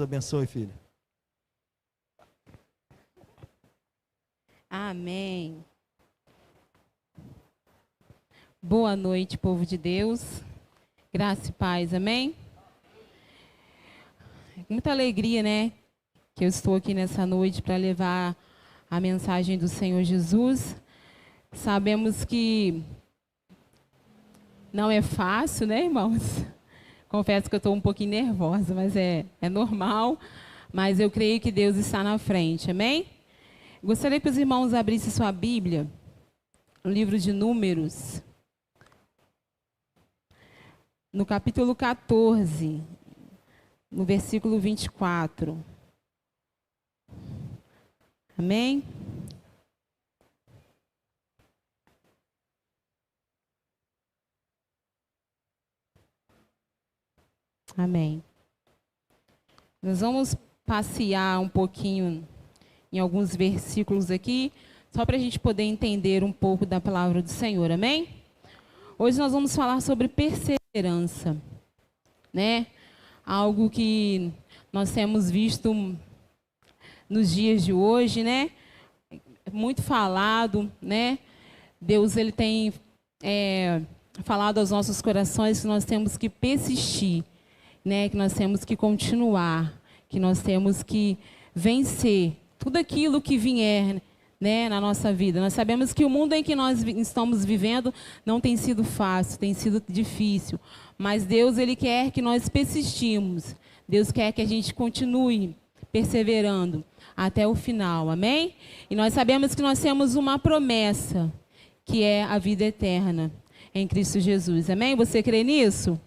Deus abençoe, filho. Amém. Boa noite, povo de Deus. Graça e paz, amém? Muita alegria, né? Que eu estou aqui nessa noite para levar a mensagem do Senhor Jesus. Sabemos que não é fácil, né, irmãos? Confesso que eu estou um pouquinho nervosa, mas é normal. Mas eu creio que Deus está na frente, amém? Gostaria que os irmãos abrissem sua Bíblia, no livro de Números, no capítulo 14, no versículo 24. Amém? Amém. Nós vamos passear um pouquinho em alguns versículos aqui, só para a gente poder entender um pouco da palavra do Senhor, amém? Hoje nós vamos falar sobre perseverança, né? Algo que nós temos visto nos dias de hoje, né? Muito falado, né? Deus, ele tem falado aos nossos corações que nós temos que persistir, né? Que nós temos que continuar, que nós temos que vencer tudo aquilo que vier, né, na nossa vida. Nós sabemos que o mundo em que nós estamos vivendo não tem sido fácil, tem sido difícil. Mas Deus, ele quer que nós persistimos. Deus quer que a gente continue perseverando até o final, amém? E nós sabemos que nós temos uma promessa, que é a vida eterna em Cristo Jesus, amém? Você crê nisso?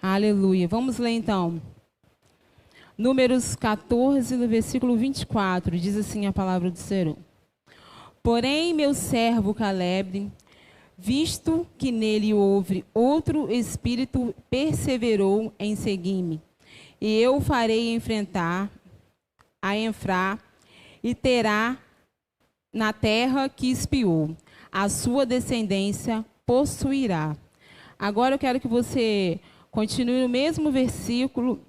Aleluia. Vamos ler então. Números 14, no versículo 24, diz assim a palavra do Senhor. Porém, meu servo Caleb, visto que nele houve outro espírito, perseverou em seguir-me. E eu o farei enfrentar a Efrá e terá na terra que espiou. A sua descendência possuirá. Agora eu quero que você continue no mesmo versículo,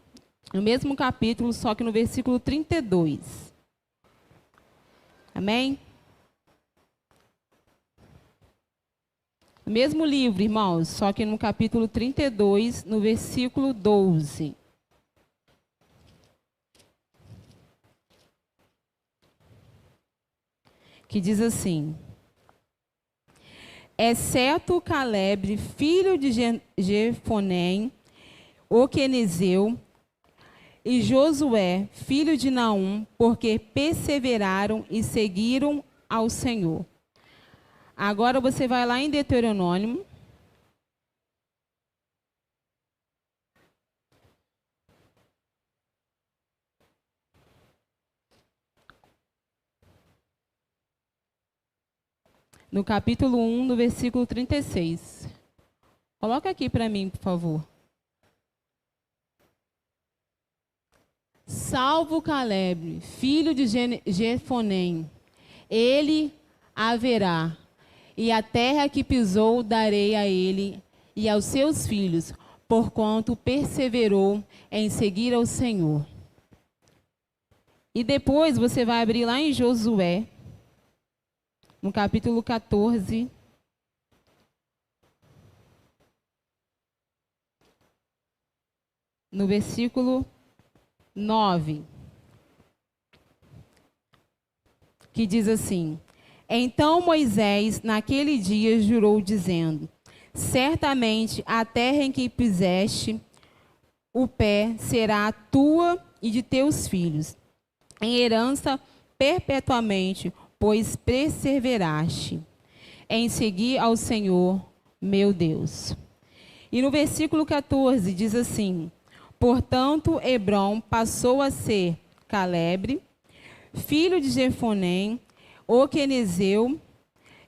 no mesmo capítulo, só que no versículo 32. Amém? O mesmo livro, irmãos, só que no capítulo 32, no versículo 12. Que diz assim: exceto Caleb, filho de Jefoné, o quenezeu, e Josué, filho de Naum, porque perseveraram e seguiram ao Senhor. Agora você vai lá em Deuteronômio. No capítulo 1, no versículo 36. Coloca aqui para mim, por favor. Salvo Caleb, filho de Jefoné, ele haverá, e a terra que pisou darei a ele e aos seus filhos, porquanto perseverou em seguir ao Senhor. E depois você vai abrir lá em Josué, no capítulo 14, no versículo 9, que diz assim: então Moisés, naquele dia, jurou, dizendo: certamente a terra em que puseste o pé será tua e de teus filhos, em herança perpetuamente, pois perseveraste em seguir ao Senhor, meu Deus. E no versículo 14 diz assim: portanto, Hebrom passou a ser Caleb, filho de Jefoné, o quenezeu,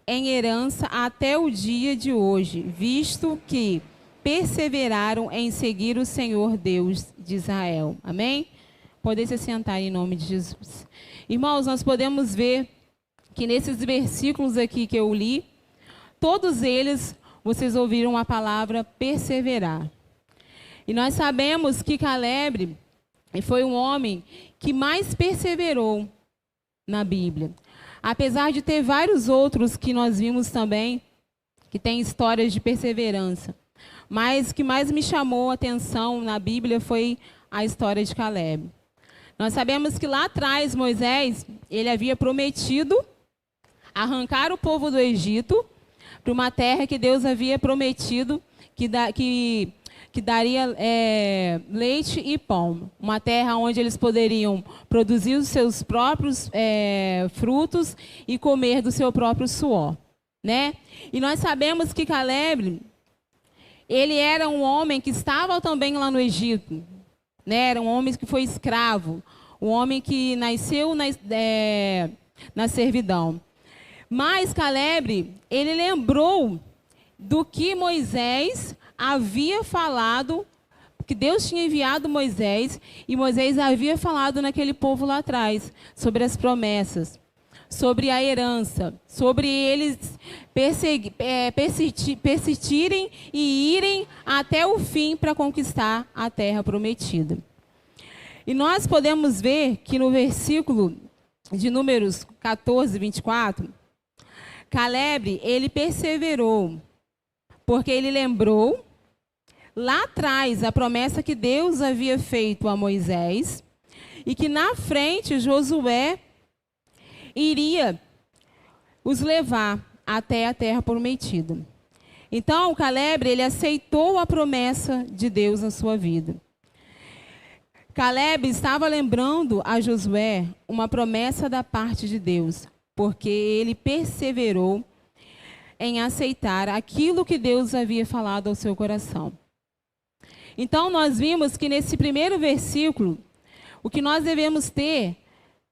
em herança até o dia de hoje, visto que perseveraram em seguir o Senhor Deus de Israel. Amém? Podem se sentar em nome de Jesus. Irmãos, nós podemos ver que nesses versículos aqui que eu li, todos eles, vocês ouviram a palavra perseverar. E nós sabemos que Caleb, e foi um homem que mais perseverou na Bíblia. Apesar de ter vários outros que nós vimos também, que têm histórias de perseverança. Mas o que mais me chamou a atenção na Bíblia foi a história de Caleb. Nós sabemos que lá atrás, Moisés, ele havia prometido arrancar o povo do Egito para uma terra que Deus havia prometido que daria leite e pão. Uma terra onde eles poderiam produzir os seus próprios frutos e comer do seu próprio suor, né? E nós sabemos que Caleb, ele era um homem que estava também lá no Egito, né? Era um homem que foi escravo, um homem que nasceu na servidão. Mas Caleb, ele lembrou do que Moisés havia falado, que Deus tinha enviado Moisés, e Moisés havia falado naquele povo lá atrás, sobre as promessas, sobre a herança, sobre eles persistirem e irem até o fim para conquistar a terra prometida. E nós podemos ver que no versículo de Números 14, 24, Caleb, ele perseverou, porque ele lembrou lá atrás a promessa que Deus havia feito a Moisés e que na frente Josué iria os levar até a terra prometida. Então, Caleb, ele aceitou a promessa de Deus na sua vida. Caleb estava lembrando a Josué uma promessa da parte de Deus, porque ele perseverou em aceitar aquilo que Deus havia falado ao seu coração. Então, nós vimos que nesse primeiro versículo, o que nós devemos ter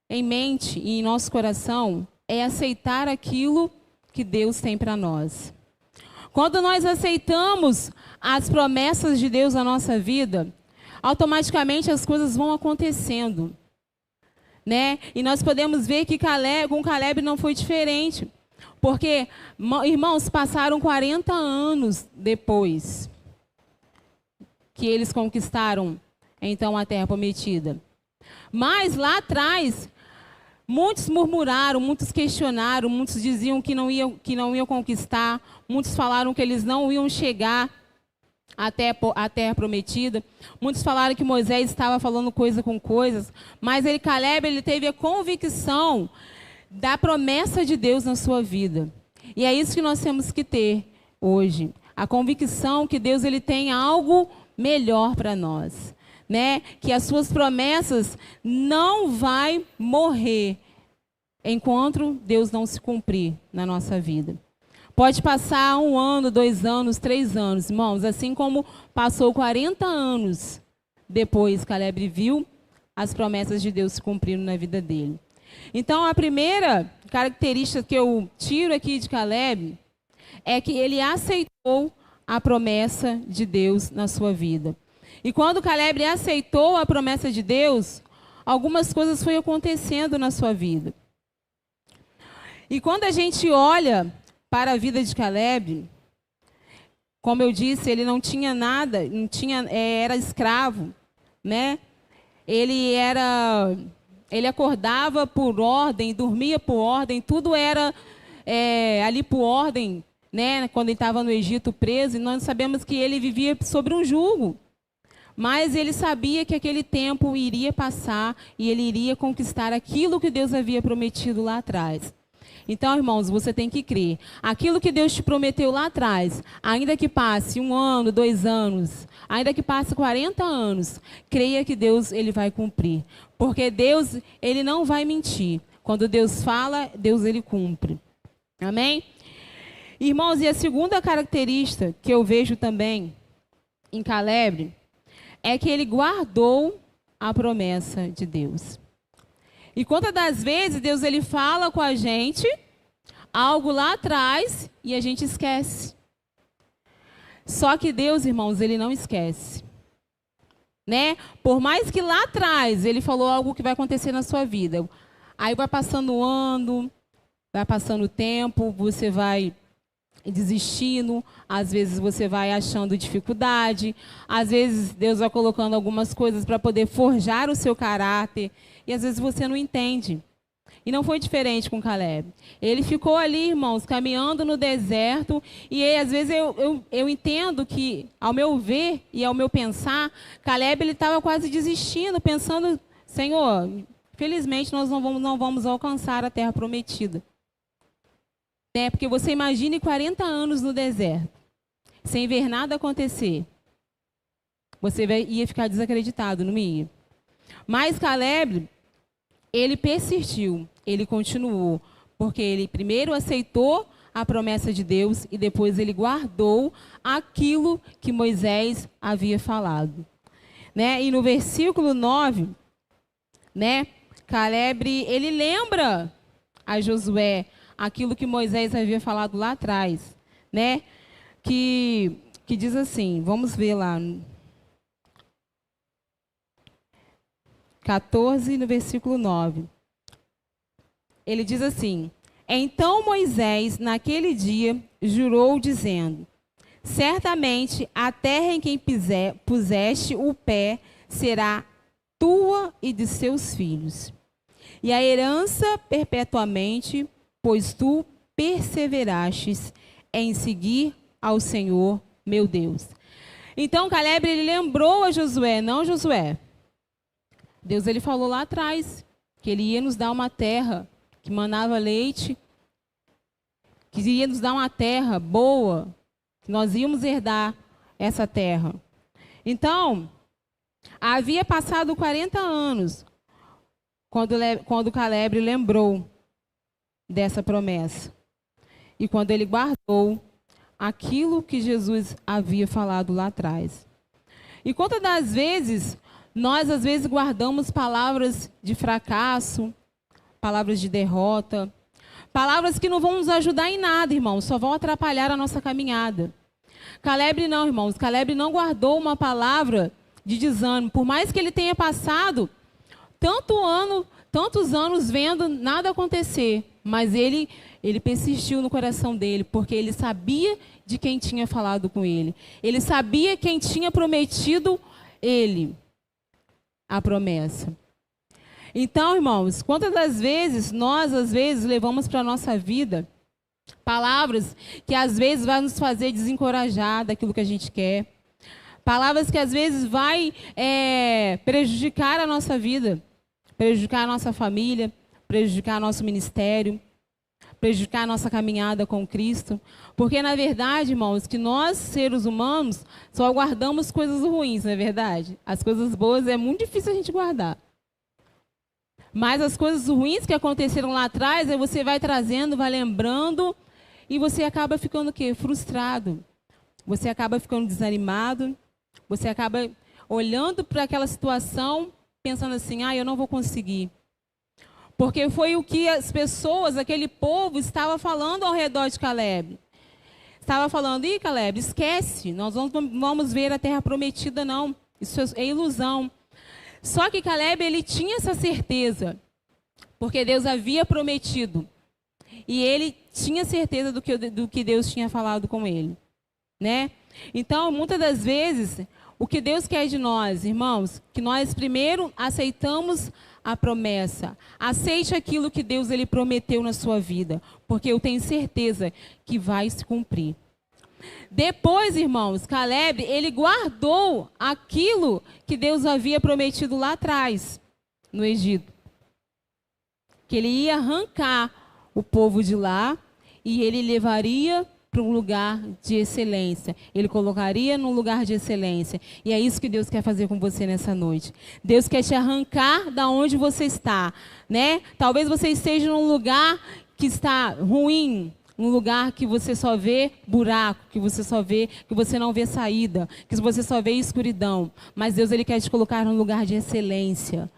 em mente e em nosso coração é aceitar aquilo que Deus tem para nós. Quando nós aceitamos as promessas de Deus na nossa vida, automaticamente as coisas vão acontecendo, né? E nós podemos ver que com Caleb não foi diferente, porque, irmãos, passaram 40 anos depois que eles conquistaram, então, a terra prometida. Mas lá atrás, muitos murmuraram, muitos questionaram, muitos diziam que não iam conquistar, muitos falaram que eles não iam chegar até a terra prometida. Muitos falaram que Moisés estava falando coisa com coisas, mas Caleb, ele teve a convicção da promessa de Deus na sua vida. E é isso que nós temos que ter hoje, a convicção que Deus ele tem algo melhor para nós, né? Que as suas promessas não vai morrer enquanto Deus não se cumprir na nossa vida. Pode passar 1 ano, 2 anos, 3 anos, irmãos, assim como passou 40 anos depois, Caleb viu as promessas de Deus se cumprindo na vida dele. Então, a primeira característica que eu tiro aqui de Caleb é que ele aceitou a promessa de Deus na sua vida. E quando Caleb aceitou a promessa de Deus, algumas coisas foram acontecendo na sua vida. E quando a gente olha para a vida de Caleb, como eu disse, ele não tinha nada, era escravo, né? Ele acordava por ordem, dormia por ordem, tudo era ali por ordem, né? Quando ele estava no Egito preso, e nós sabemos que ele vivia sobre um jugo. Mas ele sabia que aquele tempo iria passar e ele iria conquistar aquilo que Deus havia prometido lá atrás. Então, irmãos, você tem que crer. Aquilo que Deus te prometeu lá atrás, ainda que passe 1 ano, 2 anos, ainda que passe 40 anos, creia que Deus ele vai cumprir. Porque Deus ele não vai mentir. Quando Deus fala, Deus ele cumpre. Amém? Irmãos, e a segunda característica que eu vejo também em Caleb é que ele guardou a promessa de Deus. E quantas das vezes Deus ele fala com a gente algo lá atrás e a gente esquece. Só que Deus, irmãos, ele não esquece, né? Por mais que lá atrás ele falou algo que vai acontecer na sua vida, aí vai passando o ano, vai passando o tempo, você vai desistindo, às vezes você vai achando dificuldade, às vezes Deus vai colocando algumas coisas para poder forjar o seu caráter, e às vezes você não entende. E não foi diferente com Caleb. Ele ficou ali, irmãos, caminhando no deserto, e aí, às vezes eu entendo que, ao meu ver e ao meu pensar, Caleb estava quase desistindo, pensando, Senhor, felizmente nós não vamos alcançar a terra prometida. Porque você imagine 40 anos no deserto, sem ver nada acontecer. Você ia ficar desacreditado, não ia? Mas Caleb, ele persistiu, ele continuou, porque ele primeiro aceitou a promessa de Deus e depois ele guardou aquilo que Moisés havia falado. E no versículo 9, Caleb, ele lembra a Josué aquilo que Moisés havia falado lá atrás, que diz assim, vamos ver lá, 14, no versículo 9. Ele diz assim, então Moisés, naquele dia, jurou dizendo, certamente a terra em que puseste o pé será tua e de seus filhos, e a herança perpetuamente, pois tu perseverastes em seguir ao Senhor, meu Deus. Então Caleb, ele lembrou a Josué, não Josué. Deus, ele falou lá atrás que ele ia nos dar uma terra que manava leite, que iria nos dar uma terra boa, que nós íamos herdar essa terra. Então, havia passado 40 anos quando Caleb lembrou dessa promessa. E quando ele guardou aquilo que Jesus havia falado lá atrás. E quantas das vezes, nós às vezes guardamos palavras de fracasso, palavras de derrota, palavras que não vão nos ajudar em nada, irmãos, só vão atrapalhar a nossa caminhada. Caleb não, irmãos, Caleb não guardou uma palavra de desânimo, por mais que ele tenha passado tantos anos vendo nada acontecer, mas ele persistiu no coração dele, porque ele sabia de quem tinha falado com ele. Ele sabia quem tinha prometido ele a promessa. Então, irmãos, quantas das vezes nós, às vezes, levamos para a nossa vida palavras que, às vezes, vai nos fazer desencorajar daquilo que a gente quer. Palavras que, às vezes, vai prejudicar a nossa vida, prejudicar a nossa família, prejudicar nosso ministério, prejudicar a nossa caminhada com Cristo. Porque, na verdade, irmãos, que nós, seres humanos, só guardamos coisas ruins, não é verdade? As coisas boas é muito difícil a gente guardar. Mas as coisas ruins que aconteceram lá atrás, aí você vai trazendo, vai lembrando, e você acaba ficando o quê? Frustrado. Você acaba ficando desanimado, você acaba olhando para aquela situação, pensando assim, eu não vou conseguir. Porque foi o que as pessoas, aquele povo, estava falando ao redor de Caleb. Estava falando, Caleb, esquece, nós não vamos ver a terra prometida, não. Isso é ilusão. Só que Caleb, ele tinha essa certeza, porque Deus havia prometido. E ele tinha certeza do que Deus tinha falado com ele. Então, muitas das vezes, o que Deus quer de nós, irmãos, que nós primeiro aceitamos a promessa. Aceite aquilo que Deus ele prometeu na sua vida, porque eu tenho certeza que vai se cumprir. Depois, irmãos, Caleb, ele guardou aquilo que Deus havia prometido lá atrás, no Egito. Que ele ia arrancar o povo de lá e ele levaria para um lugar de excelência. Ele colocaria num lugar de excelência. E é isso que Deus quer fazer com você nessa noite. Deus quer te arrancar da onde você está, Talvez você esteja num lugar que está ruim, num lugar que você só vê buraco, que você não vê saída, que você só vê escuridão. Mas Deus ele quer te colocar num lugar de excelência.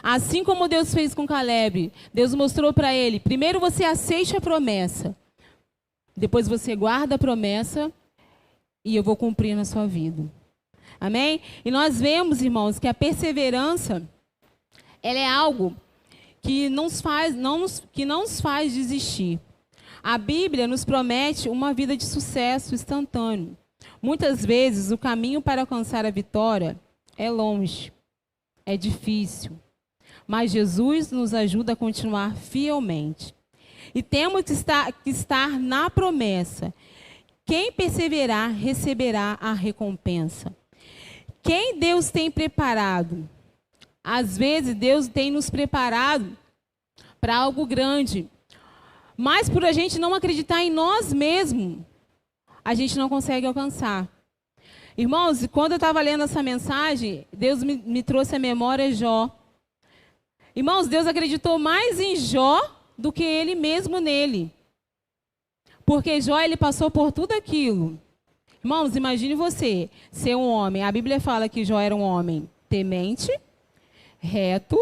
Assim como Deus fez com Caleb, Deus mostrou para ele, primeiro você aceite a promessa, depois você guarda a promessa e eu vou cumprir na sua vida. Amém? E nós vemos, irmãos, que a perseverança, ela é algo que não nos faz desistir. A Bíblia nos promete uma vida de sucesso instantâneo. Muitas vezes, o caminho para alcançar a vitória é longe, é difícil. Mas Jesus nos ajuda a continuar fielmente. E temos que estar na promessa. Quem perseverar, receberá a recompensa. Quem Deus tem preparado? Às vezes, Deus tem nos preparado para algo grande. Mas por a gente não acreditar em nós mesmos, a gente não consegue alcançar. Irmãos, quando eu estava lendo essa mensagem, Deus me trouxe à memória Jó. Irmãos, Deus acreditou mais em Jó do que ele mesmo nele. Porque Jó, ele passou por tudo aquilo. Irmãos, imagine você ser um homem. A Bíblia fala que Jó era um homem temente, reto,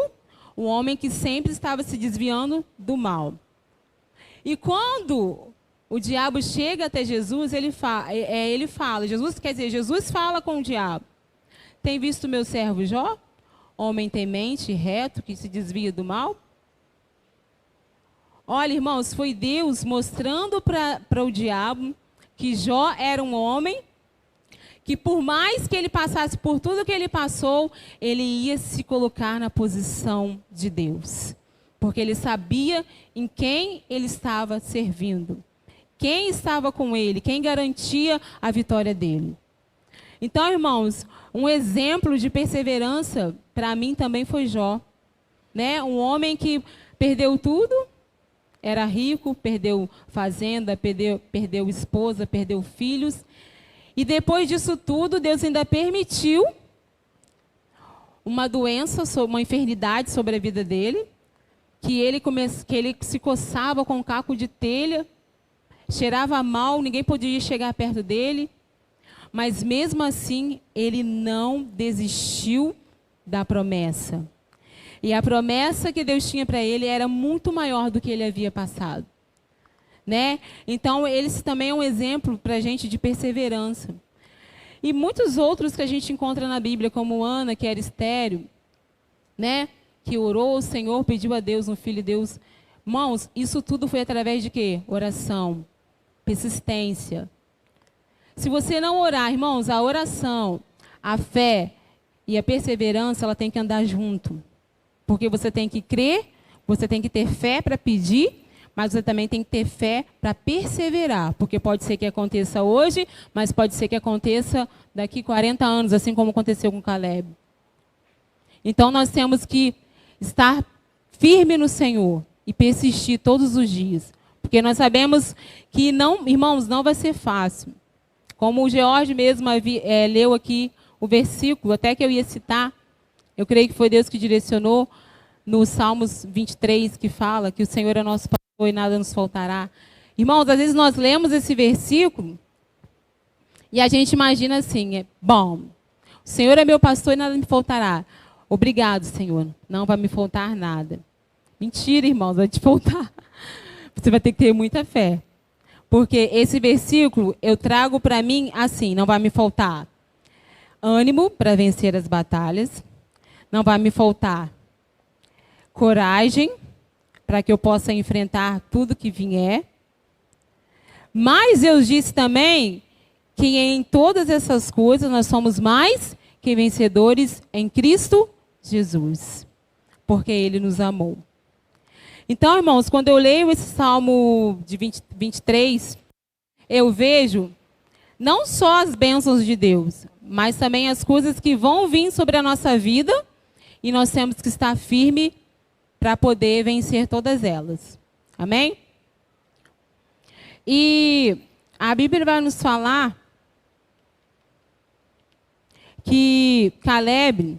um homem que sempre estava se desviando do mal. E quando o diabo chega até Jesus, ele fala, Jesus fala com o diabo: tem visto meu servo Jó? Homem temente, reto, que se desvia do mal? Olha, irmãos, foi Deus mostrando para o diabo que Jó era um homem que, por mais que ele passasse por tudo que ele passou, ele ia se colocar na posição de Deus. Porque ele sabia em quem ele estava servindo. Quem estava com ele, quem garantia a vitória dele. Então, irmãos, um exemplo de perseverança para mim também foi Jó. Né? Um homem que perdeu tudo, era rico, perdeu fazenda, perdeu esposa, perdeu filhos. E depois disso tudo, Deus ainda permitiu uma doença, uma enfermidade sobre a vida dele, que ele se coçava com um caco de telha, cheirava mal, ninguém podia chegar perto dele. Mas mesmo assim, ele não desistiu da promessa. E a promessa que Deus tinha para ele era muito maior do que ele havia passado. Né? Então, esse também é um exemplo para a gente de perseverança. E muitos outros que a gente encontra na Bíblia, como Ana, que era estéril, né? Que orou ao Senhor, pediu a Deus um filho de Deus. Irmãos, isso tudo foi através de quê? Oração, persistência. Se você não orar, irmãos, a oração, a fé e a perseverança, ela tem que andar junto. Porque você tem que crer, você tem que ter fé para pedir, mas você também tem que ter fé para perseverar. Porque pode ser que aconteça hoje, mas pode ser que aconteça daqui 40 anos, assim como aconteceu com Caleb. Então nós temos que estar firme no Senhor e persistir todos os dias. Porque nós sabemos que, não, irmãos, não vai ser fácil. Como o George mesmo leu aqui o versículo, até que eu ia citar, eu creio que foi Deus que direcionou no Salmos 23, que fala que o Senhor é nosso pastor e nada nos faltará. Irmãos, às vezes nós lemos esse versículo e a gente imagina assim, bom, o Senhor é meu pastor e nada me faltará. Obrigado, Senhor, não vai me faltar nada. Mentira, irmãos, vai te faltar. Você vai ter que ter muita fé. Porque esse versículo eu trago para mim assim, não vai me faltar ânimo para vencer as batalhas, não vai me faltar coragem para que eu possa enfrentar tudo que vier. Mas Deus disse também que em todas essas coisas nós somos mais que vencedores em Cristo Jesus, porque Ele nos amou. Então, irmãos, quando eu leio esse Salmo de 23, eu vejo não só as bênçãos de Deus, mas também as coisas que vão vir sobre a nossa vida e nós temos que estar firme para poder vencer todas elas. Amém? E a Bíblia vai nos falar que Caleb,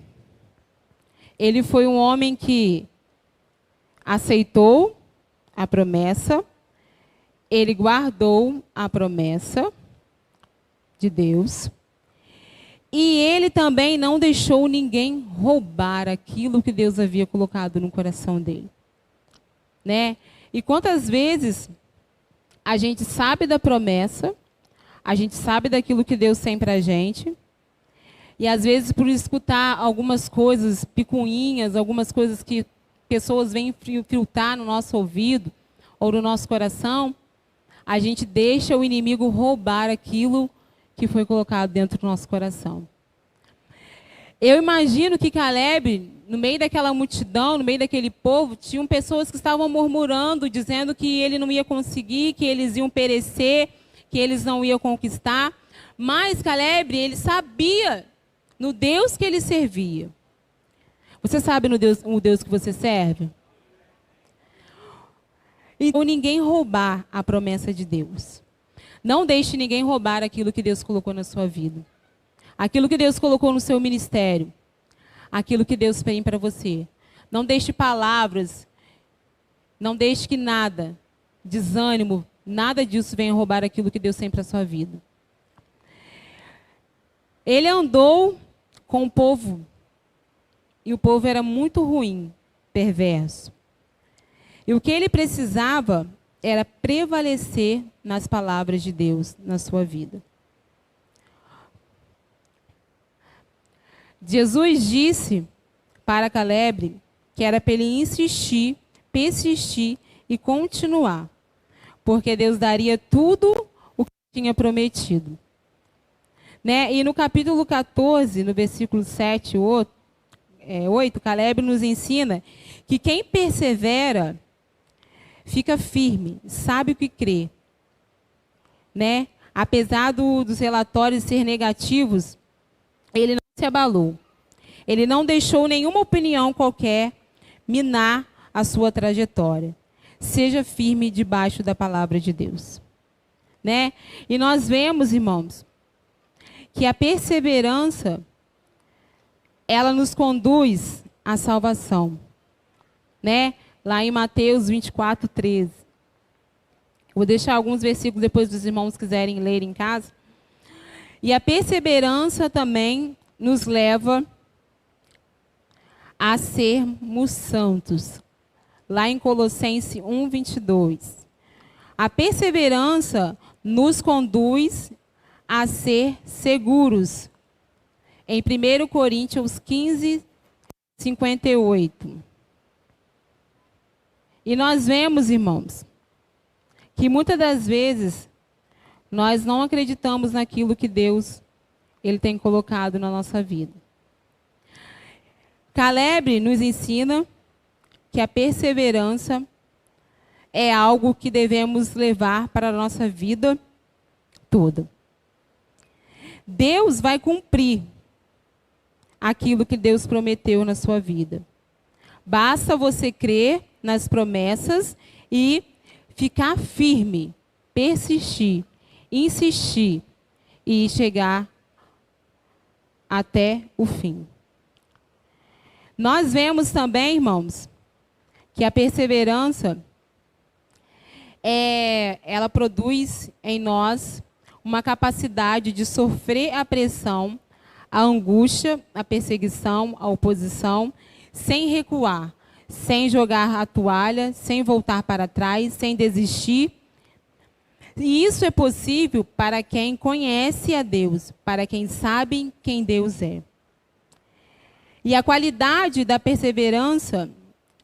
ele foi um homem que aceitou a promessa, ele guardou a promessa de Deus, e ele também não deixou ninguém roubar aquilo que Deus havia colocado no coração dele. Né? E quantas vezes a gente sabe da promessa, a gente sabe daquilo que Deus tem para a gente, e às vezes por escutar algumas coisas picuinhas, algumas coisas que pessoas vêm filtrar no nosso ouvido ou no nosso coração, a gente deixa o inimigo roubar aquilo que foi colocado dentro do nosso coração. Eu imagino que Caleb, no meio daquela multidão, no meio daquele povo, tinham pessoas que estavam murmurando, dizendo que ele não ia conseguir, que eles iam perecer, que eles não iam conquistar. Mas Caleb, ele sabia no Deus que ele servia. Você sabe no Deus, o Deus que você serve? Então, ninguém roubar a promessa de Deus. Não deixe ninguém roubar aquilo que Deus colocou na sua vida. Aquilo que Deus colocou no seu ministério. Aquilo que Deus tem para você. Não deixe palavras, não deixe que nada, desânimo, nada disso venha roubar aquilo que Deus tem para a sua vida. Ele andou com o povo. E o povo era muito ruim, perverso. E o que ele precisava era prevalecer nas palavras de Deus na sua vida. Jesus disse para Caleb que era para ele insistir, persistir e continuar, porque Deus daria tudo o que tinha prometido. Né? E no capítulo 14, no versículo 7 e 8, Caleb nos ensina que quem persevera fica firme, sabe o que crê. Né? Apesar dos relatórios ser negativos, ele não se abalou. Ele não deixou nenhuma opinião qualquer minar a sua trajetória. Seja firme debaixo da palavra de Deus. Né? E nós vemos, irmãos, que a perseverança, ela nos conduz à salvação. Né? Lá em Mateus 24, 13. Vou deixar alguns versículos depois dos irmãos quiserem ler em casa. E a perseverança também nos leva a sermos santos. Lá em Colossenses 1, 22. A perseverança nos conduz a ser seguros. Em 1 Coríntios 15, 58. E nós vemos, irmãos, que muitas das vezes nós não acreditamos naquilo que Deus ele tem colocado na nossa vida. Caleb nos ensina que a perseverança é algo que devemos levar para a nossa vida toda. Deus vai cumprir aquilo que Deus prometeu na sua vida. Basta você crer nas promessas e ficar firme, persistir, insistir e chegar até o fim. Nós vemos também, irmãos, que a perseverança ela produz em nós uma capacidade de sofrer a pressão, a angústia, a perseguição, a oposição, sem recuar, sem jogar a toalha, sem voltar para trás, sem desistir. E isso é possível para quem conhece a Deus, para quem sabe quem Deus é. E a qualidade da perseverança,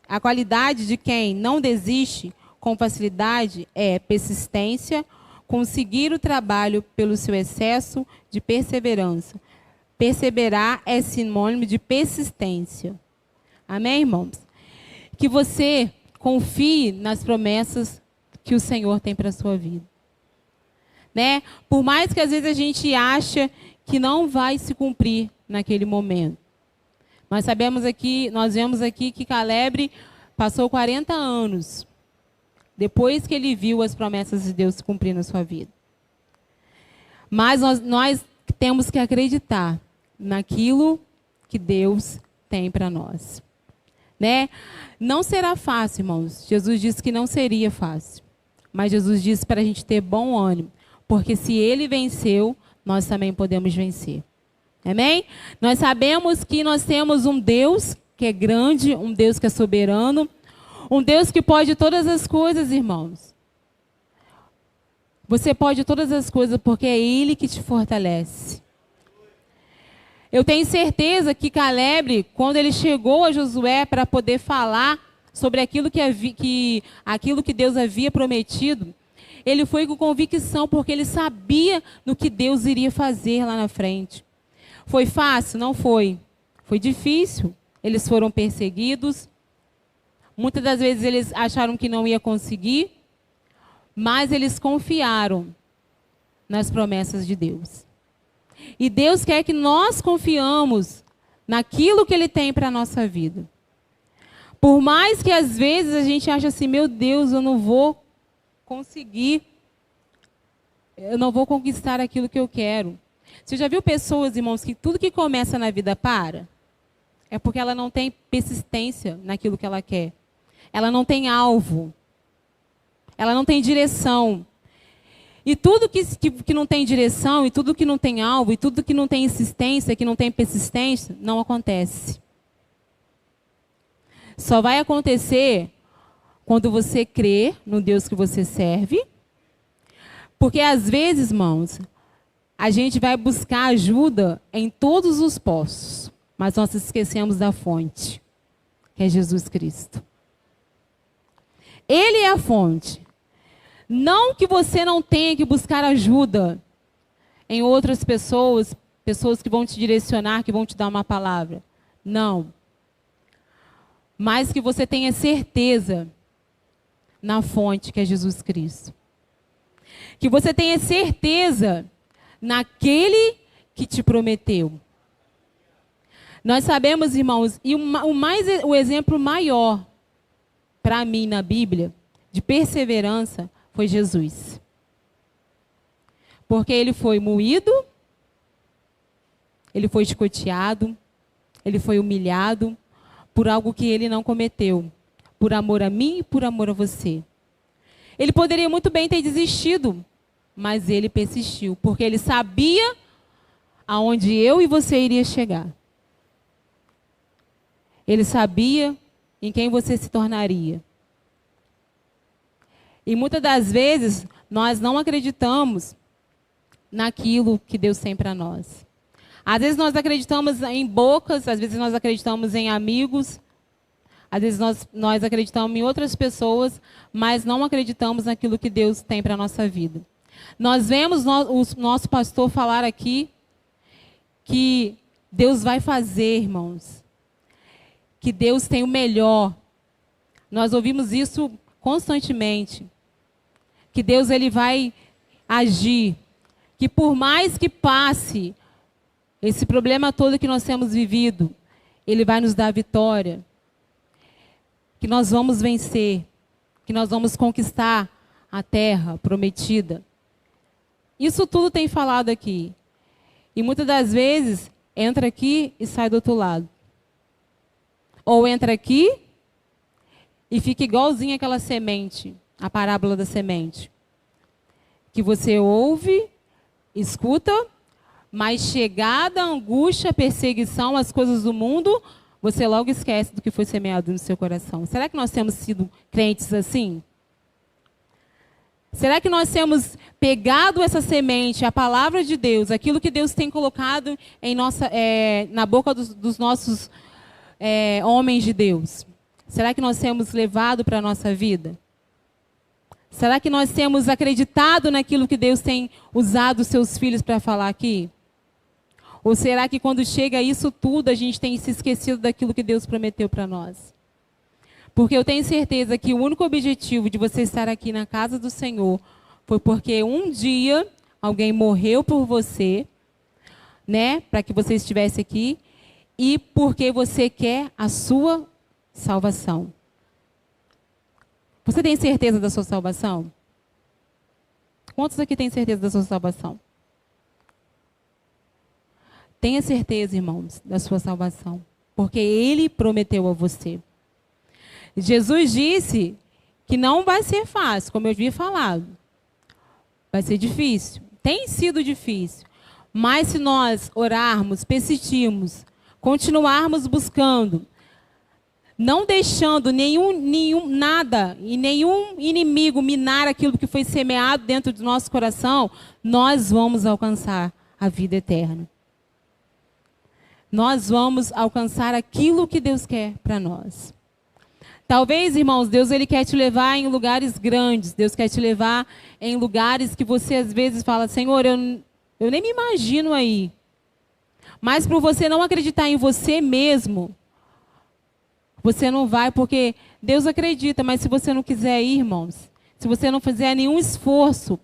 a qualidade de quem não desiste com facilidade é persistência, conseguir o trabalho pelo seu excesso de perseverança. Perseverar é sinônimo de persistência. Amém, irmãos? Que você confie nas promessas que o Senhor tem para a sua vida. Né? Por mais que às vezes a gente acha que não vai se cumprir naquele momento. Nós vemos aqui que Caleb passou 40 anos depois que ele viu as promessas de Deus se cumprir na sua vida. Mas nós temos que acreditar naquilo que Deus tem para nós. Né? Não será fácil, irmãos. Jesus disse que não seria fácil. Mas Jesus disse para a gente ter bom ânimo. Porque se ele venceu, nós também podemos vencer. Amém? Nós sabemos que nós temos um Deus que é grande, um Deus que é soberano, um Deus que pode todas as coisas, irmãos. Você pode todas as coisas porque é Ele que te fortalece. Eu tenho certeza que Caleb, quando ele chegou a Josué para poder falar sobre aquilo que Deus havia prometido, Ele foi com convicção, porque ele sabia no que Deus iria fazer lá na frente. Foi fácil? Não foi. Foi difícil. Eles foram perseguidos. Muitas das vezes eles acharam que não ia conseguir, mas eles confiaram nas promessas de Deus. E Deus quer que nós confiamos naquilo que Ele tem para a nossa vida. Por mais que às vezes a gente ache assim, meu Deus, eu não vou conseguir, eu não vou conquistar aquilo que eu quero. Você já viu pessoas, irmãos, que tudo que começa na vida para? É porque ela não tem persistência naquilo que ela quer. Ela não tem alvo. Ela não tem direção. E tudo que não tem direção, e tudo que não tem alvo, e tudo que não tem insistência, que não tem persistência, não acontece. Só vai acontecer quando você crê no Deus que você serve. Porque às vezes, irmãos, a gente vai buscar ajuda em todos os postos, mas nós esquecemos da fonte, que é Jesus Cristo. Ele é a fonte. Não que você não tenha que buscar ajuda em outras pessoas, pessoas que vão te direcionar, que vão te dar uma palavra. Não. Mas que você tenha certeza na fonte, que é Jesus Cristo. Que você tenha certeza naquele que te prometeu. Nós sabemos, irmãos, e o exemplo maior para mim na Bíblia de perseverança foi Jesus. Porque ele foi moído, ele foi chicoteado, ele foi humilhado por algo que ele não cometeu, por amor a mim e por amor a você. Ele poderia muito bem ter desistido, mas ele persistiu, porque ele sabia aonde eu e você iria chegar. Ele sabia em quem você se tornaria. E muitas das vezes, nós não acreditamos naquilo que Deus tem para nós. Às vezes nós acreditamos em bocas, às vezes nós acreditamos em amigos, às vezes nós acreditamos em outras pessoas, mas não acreditamos naquilo que Deus tem para a nossa vida. Nós vemos o nosso pastor falar aqui que Deus vai fazer, irmãos. Que Deus tem o melhor. Nós ouvimos isso constantemente. Que Deus ele vai agir. Que por mais que passe esse problema todo que nós temos vivido, Ele vai nos dar vitória. Que nós vamos vencer. Que nós vamos conquistar a terra prometida. Isso tudo tem falado aqui. E muitas das vezes, entra aqui e sai do outro lado. Ou entra aqui e fica igualzinho aquela semente, a parábola da semente. Que você ouve, escuta, mas chegada a angústia, a perseguição, as coisas do mundo, você logo esquece do que foi semeado no seu coração. Será que nós temos sido crentes assim? Será que nós temos pegado essa semente, a palavra de Deus, aquilo que Deus tem colocado em na boca dos nossos homens de Deus? Será que nós temos levado para a nossa vida? Será que nós temos acreditado naquilo que Deus tem usado os seus filhos para falar aqui? Ou será que quando chega isso tudo, a gente tem se esquecido daquilo que Deus prometeu para nós? Porque eu tenho certeza que o único objetivo de você estar aqui na casa do Senhor foi porque um dia alguém morreu por você, né, para que você estivesse aqui, e porque você quer a sua salvação. Você tem certeza da sua salvação? Quantos aqui têm certeza da sua salvação? Tenha certeza, irmãos, da sua salvação, porque Ele prometeu a você. Jesus disse que não vai ser fácil, como eu havia falado. Vai ser difícil. Tem sido difícil. Mas se nós orarmos, persistirmos, continuarmos buscando, não deixando nada e nenhum inimigo minar aquilo que foi semeado dentro do nosso coração, nós vamos alcançar a vida eterna. Nós vamos alcançar aquilo que Deus quer para nós. Talvez, irmãos, Deus ele quer te levar em lugares grandes. Deus quer te levar em lugares que você às vezes fala, Senhor, eu nem me imagino aí. Mas por você não acreditar em você mesmo, você não vai, porque Deus acredita, mas se você não quiser ir, irmãos, se você não fizer nenhum esforço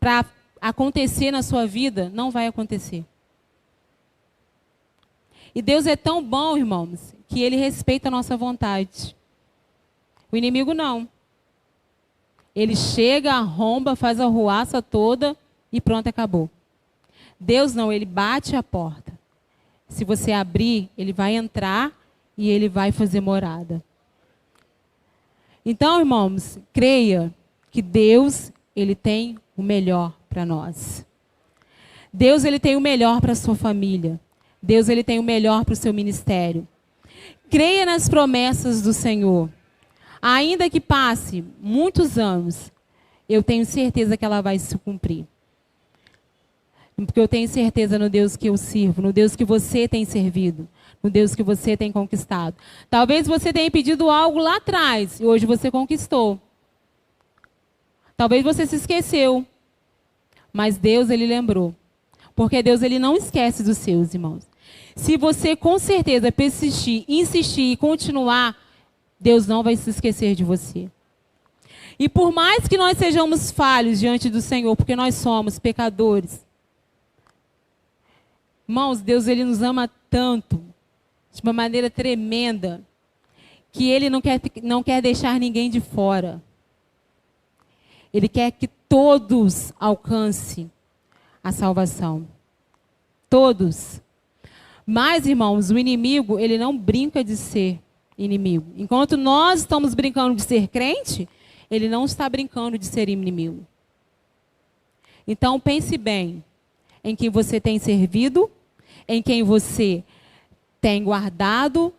para acontecer na sua vida, não vai acontecer. E Deus é tão bom, irmãos, que Ele respeita a nossa vontade. O inimigo não. Ele chega, arromba, faz a arruaça toda e pronto, acabou. Deus não, Ele bate a porta. Se você abrir, Ele vai entrar e Ele vai fazer morada. Então, irmãos, creia que Deus, Ele tem o melhor para nós. Deus, Ele tem o melhor para a sua família. Deus, Ele tem o melhor para o seu ministério. Creia nas promessas do Senhor. Ainda que passe muitos anos, eu tenho certeza que ela vai se cumprir. Porque eu tenho certeza no Deus que eu sirvo, no Deus que você tem servido, no Deus que você tem conquistado. Talvez você tenha pedido algo lá atrás e hoje você conquistou. Talvez você se esqueceu, mas Deus, Ele lembrou. Porque Deus, Ele não esquece dos seus, irmãos. Se você com certeza persistir, insistir e continuar, Deus não vai se esquecer de você. E por mais que nós sejamos falhos diante do Senhor, porque nós somos pecadores, irmãos, Deus, Ele nos ama tanto, de uma maneira tremenda, que Ele não quer deixar ninguém de fora. Ele quer que todos alcancem a salvação. Todos. Mas, irmãos, o inimigo, ele não brinca de ser inimigo. Enquanto nós estamos brincando de ser crente, ele não está brincando de ser inimigo. Então, pense bem em quem você tem servido, em quem você tem guardado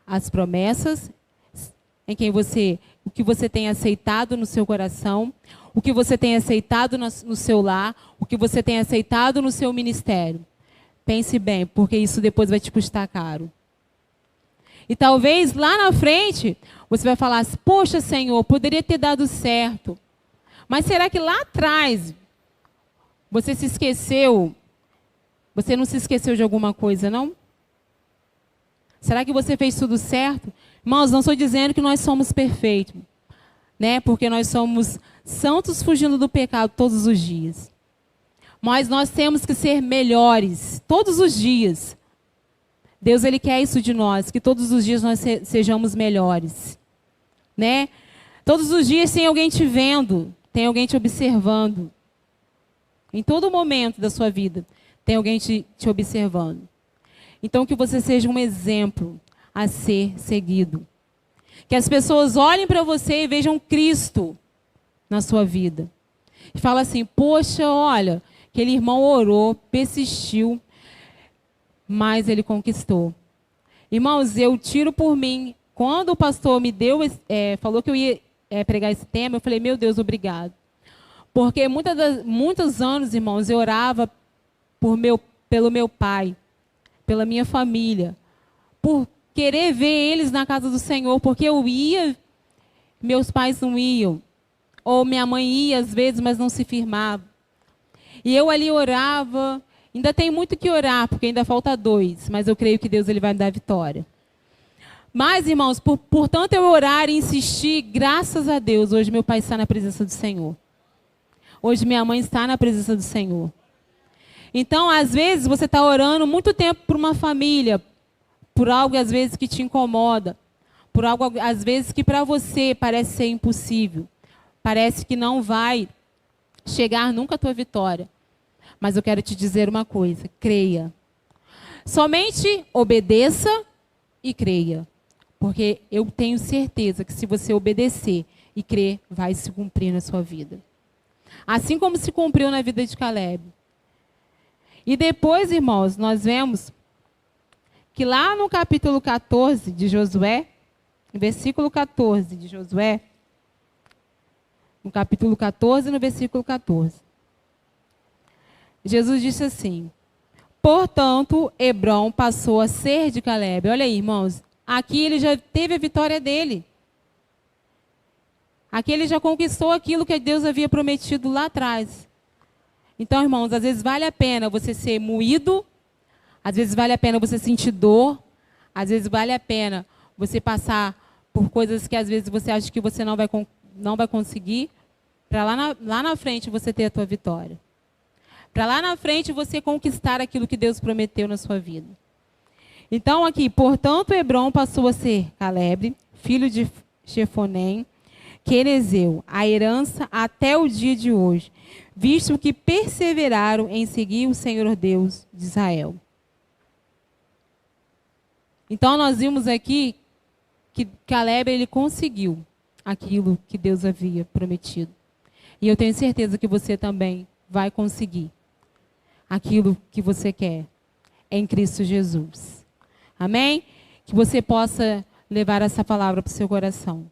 as promessas, o que você tem aceitado no seu coração, o que você tem aceitado no seu lar, o que você tem aceitado no seu ministério. Pense bem, porque isso depois vai te custar caro. E talvez lá na frente, você vai falar assim, poxa, Senhor, poderia ter dado certo. Mas será que lá atrás, você se esqueceu? Você não se esqueceu de alguma coisa, não? Será que você fez tudo certo? Irmãos, não estou dizendo que nós somos perfeitos, né? Porque nós somos santos fugindo do pecado todos os dias. Mas nós temos que ser melhores todos os dias. Deus, Ele quer isso de nós, que todos os dias nós sejamos melhores, né? Todos os dias tem alguém te vendo, tem alguém te observando. Em todo momento da sua vida, tem alguém te observando. Então, que você seja um exemplo a ser seguido. Que as pessoas olhem para você e vejam Cristo na sua vida. E falem assim, poxa, olha, aquele irmão orou, persistiu, mas ele conquistou. Irmãos, eu tiro por mim. Quando o pastor me deu, falou que eu ia pregar esse tema, eu falei, meu Deus, obrigado. Porque muitos anos, irmãos, eu orava pelo meu pai, pela minha família, por querer ver eles na casa do Senhor, porque eu ia, meus pais não iam, ou minha mãe ia às vezes, mas não se firmava. E eu ali orava, ainda tem muito que orar, porque ainda falta 2, mas eu creio que Deus, Ele vai me dar vitória. Mas, irmãos, por tanto eu orar e insistir, graças a Deus, hoje meu pai está na presença do Senhor. Hoje minha mãe está na presença do Senhor. Então, às vezes, você está orando muito tempo por uma família, por algo, às vezes, que te incomoda, por algo, às vezes, que para você parece ser impossível, parece que não vai chegar nunca a tua vitória. Mas eu quero te dizer uma coisa, creia. Somente obedeça e creia. Porque eu tenho certeza que se você obedecer e crer, vai se cumprir na sua vida. Assim como se cumpriu na vida de Caleb. E depois, irmãos, nós vemos que lá no capítulo 14 de Josué, no versículo 14 de Josué, no capítulo 14, no versículo 14, Jesus disse assim, portanto, Hebrom passou a ser de Caleb. Olha aí, irmãos, aqui ele já teve a vitória dele. Aqui ele já conquistou aquilo que Deus havia prometido lá atrás. Então, irmãos, às vezes vale a pena você ser moído, às vezes vale a pena você sentir dor, às vezes vale a pena você passar por coisas que às vezes você acha que você não vai conseguir, para lá na frente você ter a tua vitória. Para lá na frente você conquistar aquilo que Deus prometeu na sua vida. Então aqui, portanto, Hebrom passou a ser Caleb, filho de Jefonem, Quenezeu, a herança até o dia de hoje, visto que perseveraram em seguir o Senhor Deus de Israel. Então nós vimos aqui que Caleb ele conseguiu aquilo que Deus havia prometido. E eu tenho certeza que você também vai conseguir aquilo que você quer em Cristo Jesus. Amém? Que você possa levar essa palavra para o seu coração.